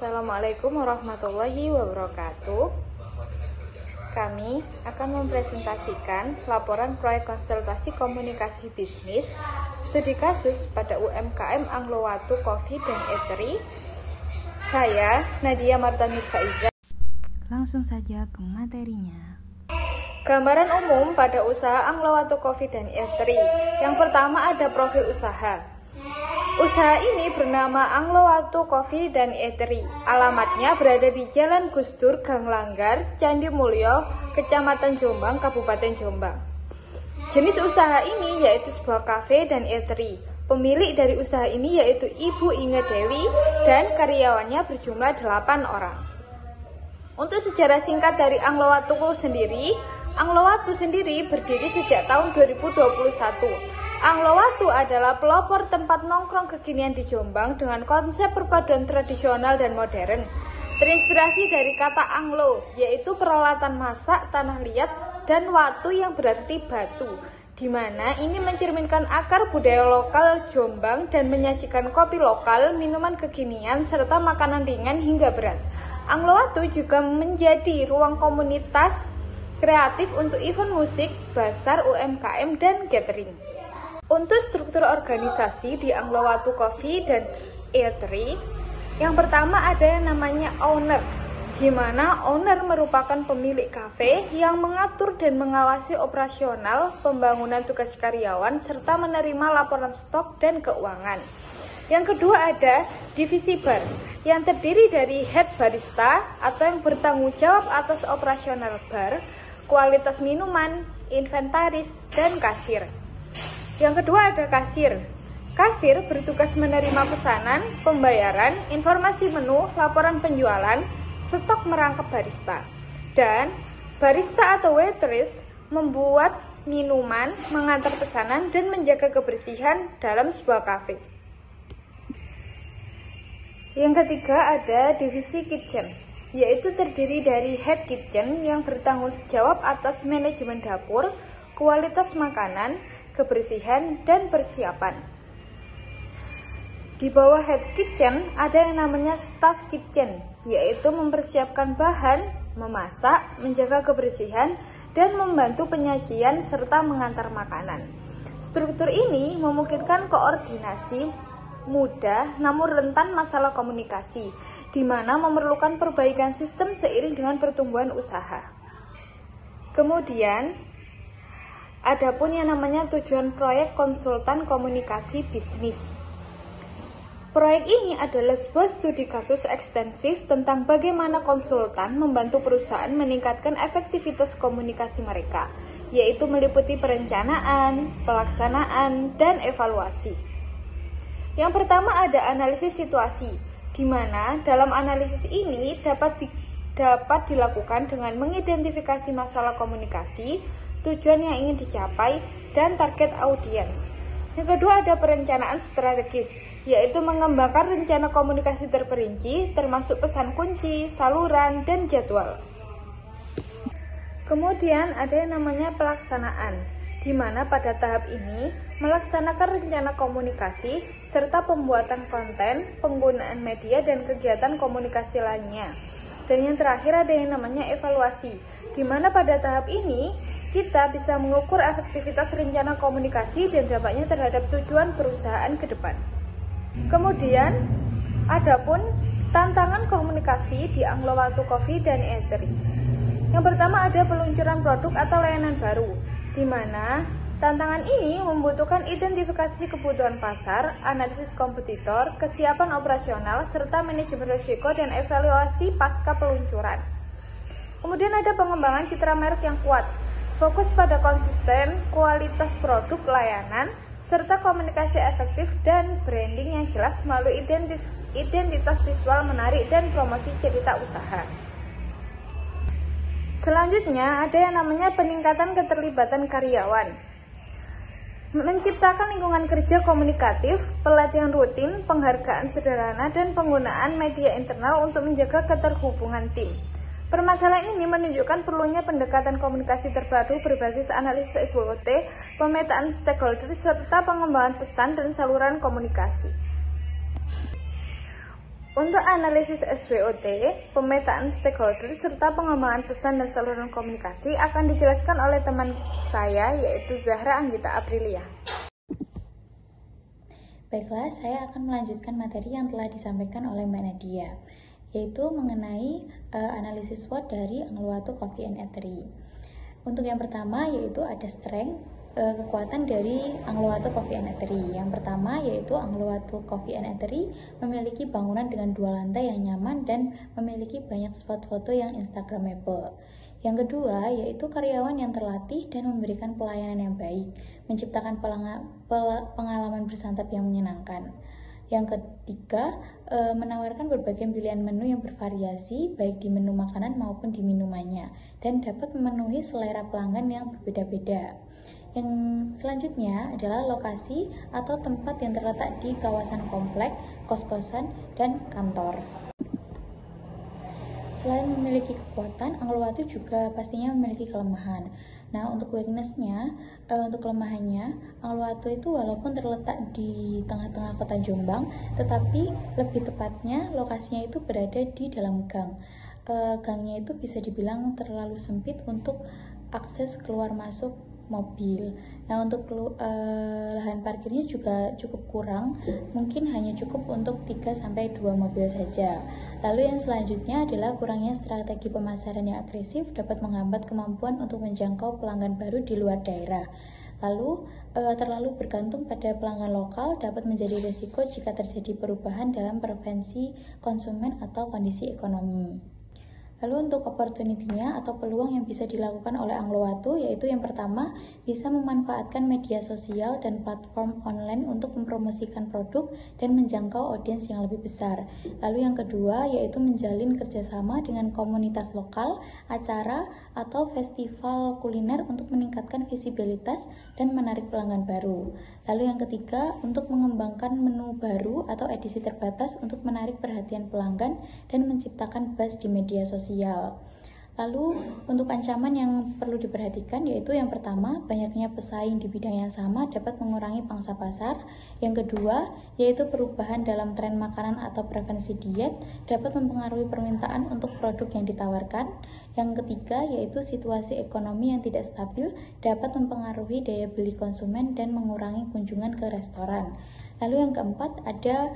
Assalamualaikum warahmatullahi wabarakatuh. Kami akan mempresentasikan laporan proyek konsultasi komunikasi bisnis studi kasus pada UMKM Anglowatu Coffee dan Eatery. Saya Nadia Martani Faiza. Langsung saja ke materinya. Gambaran umum pada usaha Anglowatu Coffee dan Eatery. Yang pertama ada profil usaha. Usaha ini bernama Anglowatu Coffee dan Eatery. Alamatnya berada di Jalan Gusdur, Gang Langgar, Candi Mulyo, Kecamatan Jombang, Kabupaten Jombang. Jenis usaha ini yaitu sebuah kafe dan eatery. Pemilik dari usaha ini yaitu Ibu Inge Dewi dan karyawannya berjumlah 8 orang. Untuk sejarah singkat dari Anglowatu sendiri, Anglowatu sendiri berdiri sejak tahun 2021. Anglowatu adalah pelopor tempat nongkrong kekinian di Jombang dengan konsep perpaduan tradisional dan modern. Terinspirasi dari kata Anglo, yaitu peralatan masak, tanah liat, dan watu yang berarti batu, di mana ini mencerminkan akar budaya lokal Jombang dan menyajikan kopi lokal, minuman kekinian, serta makanan ringan hingga berat. Anglowatu juga menjadi ruang komunitas kreatif untuk event musik, basar, UMKM, dan catering. Untuk struktur organisasi di Anglowatu Coffee dan Eatery, yang pertama ada yang namanya owner, di mana owner merupakan pemilik kafe yang mengatur dan mengawasi operasional, pembangunan tugas karyawan, serta menerima laporan stok dan keuangan. Yang kedua ada divisi bar, yang terdiri dari head barista atau yang bertanggung jawab atas operasional bar, kualitas minuman, inventaris, dan kasir. Yang kedua ada kasir. Kasir bertugas menerima pesanan, pembayaran, informasi menu, laporan penjualan, stok merangkap barista. Dan barista atau waitress membuat minuman, mengantar pesanan, dan menjaga kebersihan dalam sebuah kafe. Yang ketiga ada divisi kitchen, yaitu terdiri dari head kitchen yang bertanggung jawab atas manajemen dapur, kualitas makanan, kebersihan, dan persiapan. Di bawah head kitchen ada yang namanya staff kitchen, yaitu mempersiapkan bahan, memasak, menjaga kebersihan, dan membantu penyajian serta mengantar makanan. Struktur ini memungkinkan koordinasi mudah namun rentan masalah komunikasi, di mana memerlukan perbaikan sistem seiring dengan pertumbuhan usaha. Kemudian adapun yang namanya tujuan proyek konsultan komunikasi bisnis. Proyek ini adalah sebuah studi kasus ekstensif tentang bagaimana konsultan membantu perusahaan meningkatkan efektivitas komunikasi mereka, yaitu meliputi perencanaan, pelaksanaan, dan evaluasi. Yang pertama ada analisis situasi, di mana dalam analisis ini dapat dilakukan dengan mengidentifikasi masalah komunikasi, tujuan yang ingin dicapai, dan target audiens. Yang kedua ada perencanaan strategis, yaitu mengembangkan rencana komunikasi terperinci, termasuk pesan kunci, saluran, dan jadwal. Kemudian ada yang namanya pelaksanaan, di mana pada tahap ini melaksanakan rencana komunikasi, serta pembuatan konten, penggunaan media, dan kegiatan komunikasi lainnya. Dan yang terakhir ada yang namanya evaluasi, di mana pada tahap ini kita bisa mengukur efektivitas rencana komunikasi dan dampaknya terhadap tujuan perusahaan ke depan. Kemudian, adapun tantangan komunikasi di Anglowatu Coffee dan Eatery. Yang pertama ada peluncuran produk atau layanan baru, di mana tantangan ini membutuhkan identifikasi kebutuhan pasar, analisis kompetitor, kesiapan operasional, serta manajemen risiko dan evaluasi pasca peluncuran. Kemudian ada pengembangan citra merek yang kuat, fokus pada konsisten, kualitas produk layanan, serta komunikasi efektif dan branding yang jelas melalui identitas visual menarik dan promosi cerita usaha. Selanjutnya ada yang namanya peningkatan keterlibatan karyawan. Menciptakan lingkungan kerja komunikatif, pelatihan rutin, penghargaan sederhana, dan penggunaan media internal untuk menjaga keterhubungan tim. Permasalahan ini menunjukkan perlunya pendekatan komunikasi terpadu berbasis analisis SWOT, pemetaan stakeholder, serta pengembangan pesan dan saluran komunikasi. Untuk analisis SWOT, pemetaan stakeholder, serta pengembangan pesan dan saluran komunikasi akan dijelaskan oleh teman saya, yaitu Zahra Anggita Aprilia. Baiklah, saya akan melanjutkan materi yang telah disampaikan oleh Mbak Nadia, yaitu mengenai analisis SWOT dari Anglo-Wattu Coffee and Eatery. Untuk yang pertama yaitu ada strength, kekuatan dari Anglo-Wattu Coffee and Eatery. Yang pertama yaitu Anglo-Wattu Coffee and Eatery memiliki bangunan dengan 2 lantai yang nyaman dan memiliki banyak spot foto yang instagramable. Yang kedua yaitu karyawan yang terlatih dan memberikan pelayanan yang baik, menciptakan pengalaman bersantap yang menyenangkan. Yang ketiga, menawarkan berbagai pilihan menu yang bervariasi baik di menu makanan maupun di minumannya dan dapat memenuhi selera pelanggan yang berbeda-beda. Yang selanjutnya adalah lokasi atau tempat yang terletak di kawasan komplek, kos-kosan, dan kantor. Selain memiliki kekuatan, Anglo-Wattu juga pastinya memiliki kelemahan. Nah, untuk weakness-nya, untuk kelemahannya, Anglo-Wattu itu walaupun terletak di tengah-tengah kota Jombang, tetapi lebih tepatnya lokasinya itu berada di dalam gang. Gangnya itu bisa dibilang terlalu sempit untuk akses keluar masuk mobil. Nah, untuk lahan parkirnya juga cukup kurang, mungkin hanya cukup untuk 3-2 mobil saja. Lalu yang selanjutnya adalah kurangnya strategi pemasaran yang agresif dapat menghambat kemampuan untuk menjangkau pelanggan baru di luar daerah. Lalu, terlalu bergantung pada pelanggan lokal dapat menjadi risiko jika terjadi perubahan dalam preferensi konsumen atau kondisi ekonomi. Lalu untuk opportunity-nya atau peluang yang bisa dilakukan oleh Anglo-Wattu yaitu yang pertama, bisa memanfaatkan media sosial dan platform online untuk mempromosikan produk dan menjangkau audiens yang lebih besar. Lalu yang kedua yaitu menjalin kerjasama dengan komunitas lokal, acara atau festival kuliner untuk meningkatkan visibilitas dan menarik pelanggan baru. Lalu yang ketiga, untuk mengembangkan menu baru atau edisi terbatas untuk menarik perhatian pelanggan dan menciptakan buzz di media sosial. Lalu untuk ancaman yang perlu diperhatikan yaitu yang pertama, banyaknya pesaing di bidang yang sama dapat mengurangi pangsa pasar. Yang kedua, yaitu perubahan dalam tren makanan atau preferensi diet dapat mempengaruhi permintaan untuk produk yang ditawarkan. Yang ketiga, yaitu situasi ekonomi yang tidak stabil dapat mempengaruhi daya beli konsumen dan mengurangi kunjungan ke restoran. Lalu yang keempat, ada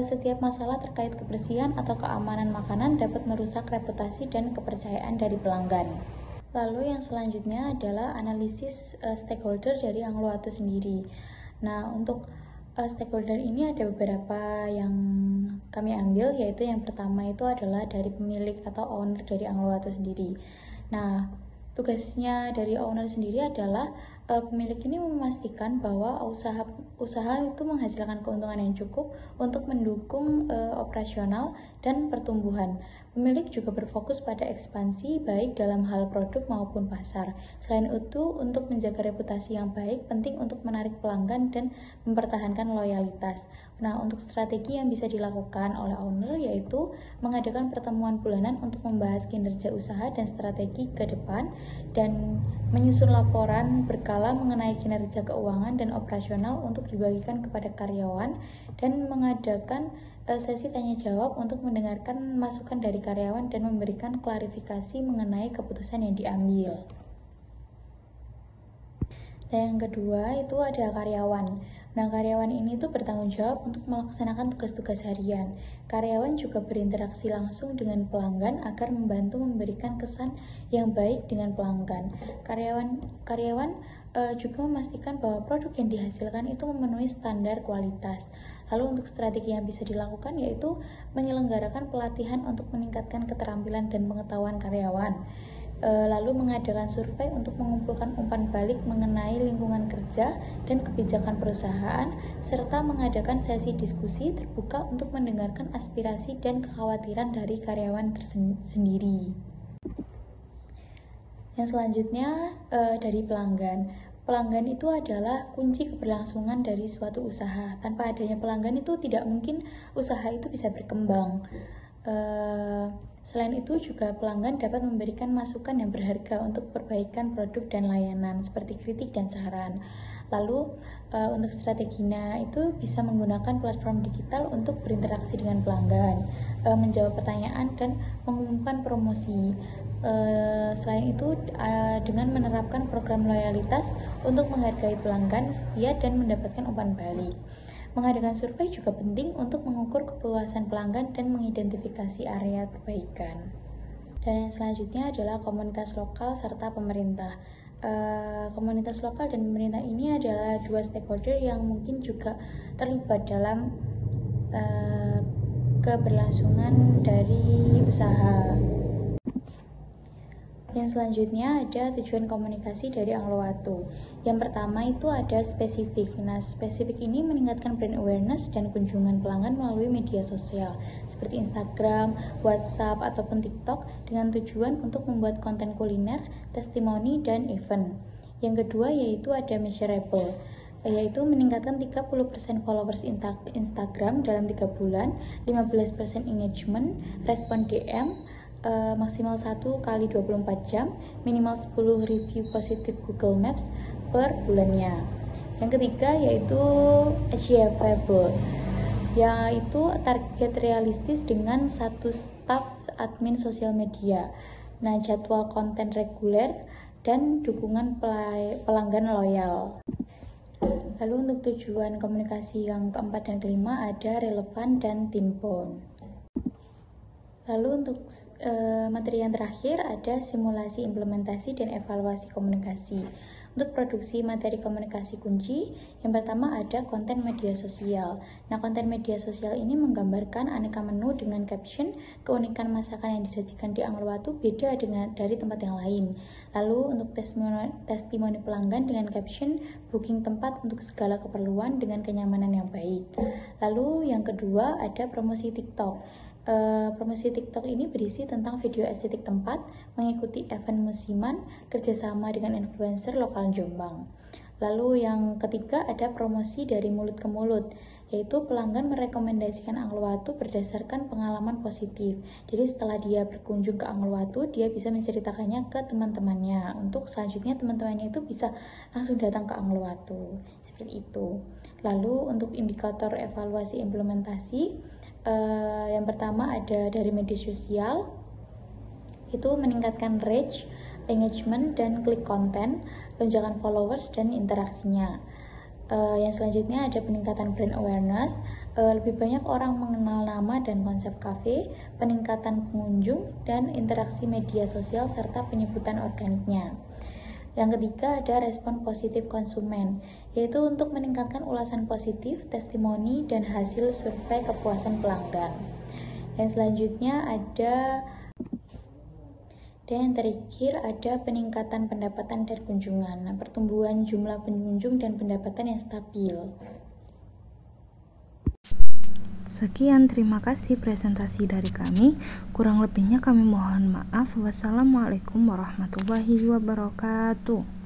setiap masalah terkait kebersihan atau keamanan makanan dapat merusak reputasi dan kepercayaan dari pelanggan. Lalu yang selanjutnya adalah analisis stakeholder dari Anglo-Wattu sendiri. Nah, untuk stakeholder ini ada beberapa yang kami ambil, yaitu yang pertama itu adalah dari pemilik atau owner dari Anglo-Wattu sendiri. Nah, tugasnya dari owner sendiri adalah pemilik ini memastikan bahwa usaha itu menghasilkan keuntungan yang cukup untuk mendukung operasional dan pertumbuhan. Pemilik juga berfokus pada ekspansi baik dalam hal produk maupun pasar. Selain itu, untuk menjaga reputasi yang baik, penting untuk menarik pelanggan dan mempertahankan loyalitas. Nah, untuk strategi yang bisa dilakukan oleh owner yaitu mengadakan pertemuan bulanan untuk membahas kinerja usaha dan strategi ke depan, dan menyusun laporan berkala mengenai kinerja keuangan dan operasional untuk dibagikan kepada karyawan, dan mengadakan sesi tanya jawab untuk mendengarkan masukan dari karyawan dan memberikan klarifikasi mengenai keputusan yang diambil. Dan yang kedua itu ada karyawan. Nah, karyawan ini tuh bertanggung jawab untuk melaksanakan tugas-tugas harian. Karyawan juga berinteraksi langsung dengan pelanggan agar membantu memberikan kesan yang baik dengan pelanggan. Karyawan juga memastikan bahwa produk yang dihasilkan itu memenuhi standar kualitas. Lalu untuk strategi yang bisa dilakukan yaitu menyelenggarakan pelatihan untuk meningkatkan keterampilan dan pengetahuan karyawan. Lalu mengadakan survei untuk mengumpulkan umpan balik mengenai lingkungan kerja dan kebijakan perusahaan, serta mengadakan sesi diskusi terbuka untuk mendengarkan aspirasi dan kekhawatiran dari karyawan sendiri. Yang selanjutnya dari pelanggan. Pelanggan itu adalah kunci keberlangsungan dari suatu usaha. Tanpa adanya pelanggan itu tidak mungkin usaha itu bisa berkembang. Selain itu juga pelanggan dapat memberikan masukan yang berharga untuk perbaikan produk dan layanan seperti kritik dan saran. Lalu untuk strateginya itu bisa menggunakan platform digital untuk berinteraksi dengan pelanggan, menjawab pertanyaan dan mengumumkan promosi. Selain itu dengan menerapkan program loyalitas untuk menghargai pelanggan setia dan mendapatkan umpan balik. Mengadakan survei juga penting untuk mengukur kepuasan pelanggan dan mengidentifikasi area perbaikan. Dan yang selanjutnya adalah komunitas lokal serta pemerintah. Komunitas lokal dan pemerintah ini adalah dua stakeholder yang mungkin juga terlibat dalam keberlangsungan dari usaha. Yang selanjutnya ada tujuan komunikasi dari Anglowato. Yang pertama itu ada spesifik. Nah, spesifik ini meningkatkan brand awareness dan kunjungan pelanggan melalui media sosial seperti Instagram, WhatsApp, ataupun TikTok dengan tujuan untuk membuat konten kuliner, testimoni, dan event. Yang kedua yaitu ada measurable, yaitu meningkatkan 30% followers Instagram dalam 3 bulan, 15% engagement, respon DM, maksimal 1 kali 24 jam, minimal 10 review positif Google Maps per bulannya. Yang ketiga yaitu achievable, yaitu target realistis dengan 1 staf admin sosial media. Nah, jadwal konten reguler dan dukungan pelanggan loyal. Lalu untuk tujuan komunikasi yang keempat dan kelima ada relevan dan team bond. Lalu untuk materi yang terakhir ada simulasi implementasi dan evaluasi komunikasi. Untuk produksi materi komunikasi kunci, yang pertama ada konten media sosial. Nah, konten media sosial ini menggambarkan aneka menu dengan caption, keunikan masakan yang disajikan di Anglowato beda dari tempat yang lain. Lalu untuk testimoni pelanggan dengan caption, booking tempat untuk segala keperluan dengan kenyamanan yang baik. Lalu yang kedua ada promosi TikTok. Promosi TikTok ini berisi tentang video estetik tempat, mengikuti event musiman, kerjasama dengan influencer lokal Jombang. Lalu yang ketiga ada promosi dari mulut ke mulut, yaitu pelanggan merekomendasikan Anglowato berdasarkan pengalaman positif. Jadi setelah dia berkunjung ke Anglowato, dia bisa menceritakannya ke teman-temannya. Untuk selanjutnya teman-temannya itu bisa langsung datang ke Anglowato. Seperti itu. Lalu untuk indikator evaluasi implementasi, yang pertama ada dari media sosial, itu meningkatkan reach, engagement, dan klik konten, lonjakan followers, dan interaksinya. Yang selanjutnya ada peningkatan brand awareness, lebih banyak orang mengenal nama dan konsep cafe, peningkatan pengunjung, dan interaksi media sosial, serta penyebutan organiknya. Yang ketiga ada respon positif konsumen, yaitu untuk meningkatkan ulasan positif, testimoni, dan hasil survei kepuasan pelanggan. Yang selanjutnya ada, dan yang terakhir ada peningkatan pendapatan dan kunjungan. Nah, pertumbuhan jumlah pengunjung dan pendapatan yang stabil. Sekian, terima kasih presentasi dari kami. Kurang lebihnya kami mohon maaf. Wassalamualaikum warahmatullahi wabarakatuh.